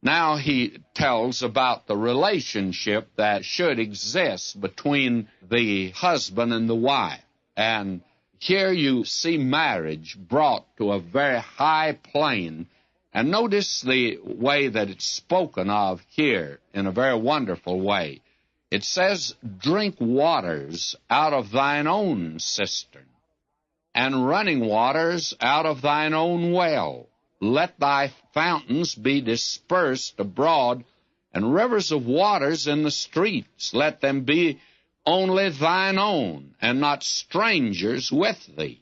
Now he tells about the relationship that should exist between the husband and the wife. And here you see marriage brought to a very high plane. And notice the way that it's spoken of here in a very wonderful way. It says, drink waters out of thine own cistern, and running waters out of thine own well. Let thy fountains be dispersed abroad, and rivers of waters in the streets. Let them be only thine own, and not strangers with thee.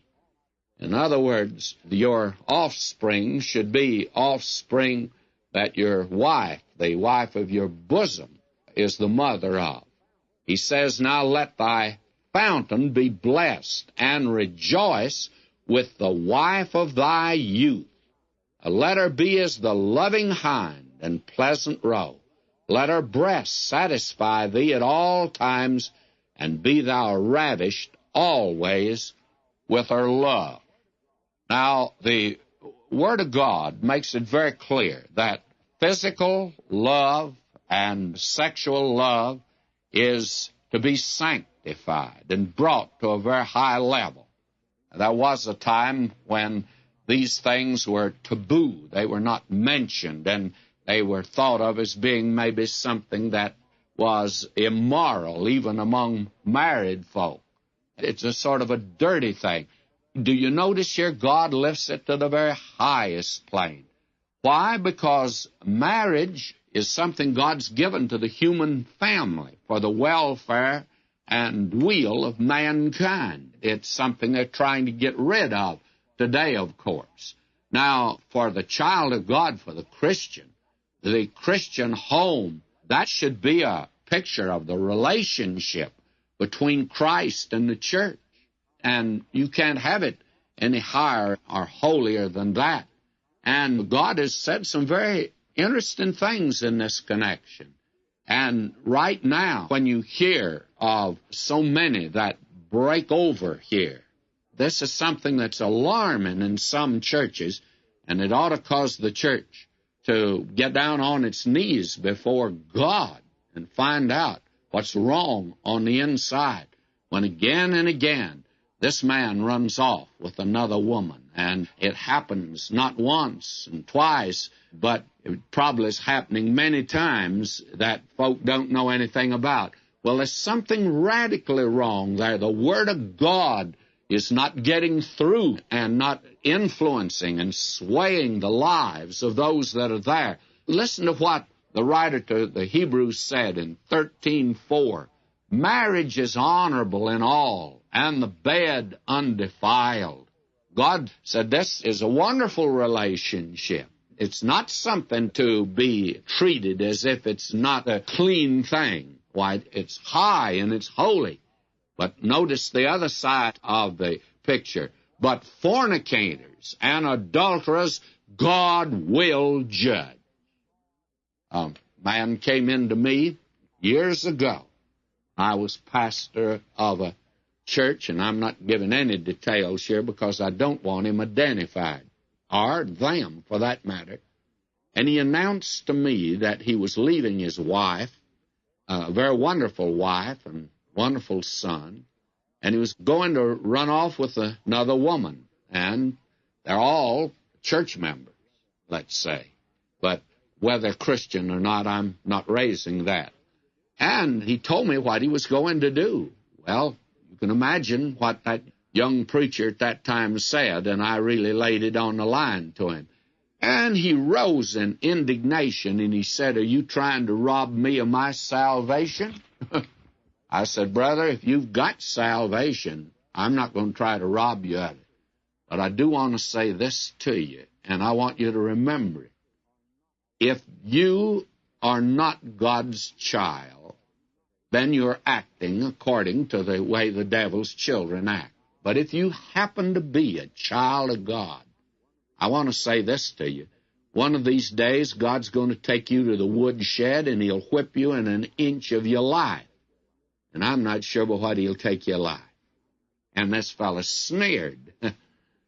In other words, your offspring should be offspring that your wife, the wife of your bosom, is the mother of. He says, now let thy fountain be blessed, and rejoice with the wife of thy youth. Let her be as the loving hind and pleasant roe. Let her breast satisfy thee at all times, and be thou ravished always with her love. Now, the Word of God makes it very clear that physical love and sexual love is to be sanctified and brought to a very high level. There was a time when these things were taboo. They were not mentioned, and they were thought of as being maybe something that was immoral, even among married folk. It's a sort of a dirty thing. Do you notice here God lifts it to the very highest plane? Why? Because marriage is something God's given to the human family for the welfare and weal of mankind. It's something they're trying to get rid of today, of course. Now, for the child of God, for the Christian home, that should be a picture of the relationship between Christ and the church. And you can't have it any higher or holier than that. And God has said some very interesting things in this connection. And right now, when you hear of so many that break over here, this is something that's alarming in some churches, and it ought to cause the church to get down on its knees before God and find out what's wrong on the inside. When again and again, this man runs off with another woman, and it happens not once and twice, but it probably is happening many times that folk don't know anything about. Well, there's something radically wrong there. The Word of God is not getting through and not influencing and swaying the lives of those that are there. Listen to what the writer to the Hebrews said in 13:4. Marriage is honorable in all, and the bed undefiled. God said this is a wonderful relationship. It's not something to be treated as if it's not a clean thing. Why, it's high and it's holy. But notice the other side of the picture. But fornicators and adulterers God will judge. A man came into me years ago. I was pastor of a church, and I'm not giving any details here because I don't want him identified, or them for that matter. And he announced to me that he was leaving his wife, a very wonderful wife and wonderful son, and he was going to run off with another woman. And they're all church members, let's say. But whether Christian or not, I'm not raising that. And he told me what he was going to do. Well, you can imagine what that young preacher at that time said, and I really laid it on the line to him. And he rose in indignation, and he said, "Are you trying to rob me of my salvation?" I said, "Brother, if you've got salvation, I'm not going to try to rob you of it. But I do want to say this to you, and I want you to remember it. If you are not God's child, then you're acting according to the way the devil's children act. But if you happen to be a child of God, I want to say this to you. One of these days, God's going to take you to the woodshed, and he'll whip you in an inch of your life. And I'm not sure but what he'll take your life." And this fellow sneered.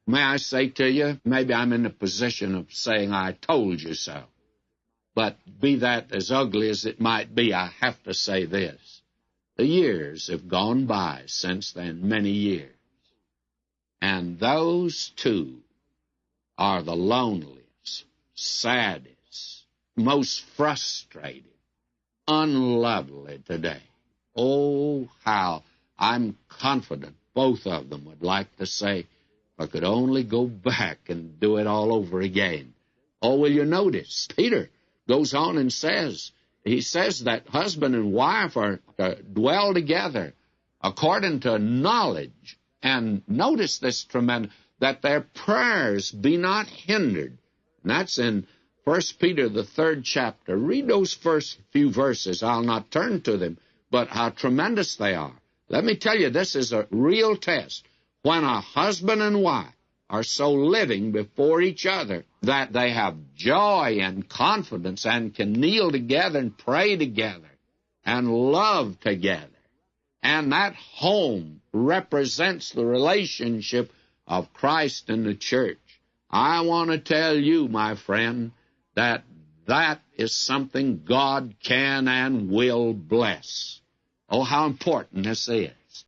May I say to you, maybe I'm in the position of saying, "I told you so." But be that as ugly as it might be, I have to say this. The years have gone by since then, many years. And those two are the loneliest, saddest, most frustrated, unlovely today. Oh, how I'm confident both of them would like to say, if I could only go back and do it all over again. Oh, will you notice? Peter goes on and says, he says that husband and wife are to dwell together according to knowledge. And notice this tremendous, that their prayers be not hindered. And that's in 1 Peter, the 3rd chapter. Read those first few verses. I'll not turn to them, but how tremendous they are. Let me tell you, this is a real test. When a husband and wife are so living before each other that they have joy and confidence and can kneel together and pray together and love together. And that home represents the relationship of Christ and the church. I want to tell you, my friend, that that is something God can and will bless. Oh, how important this is.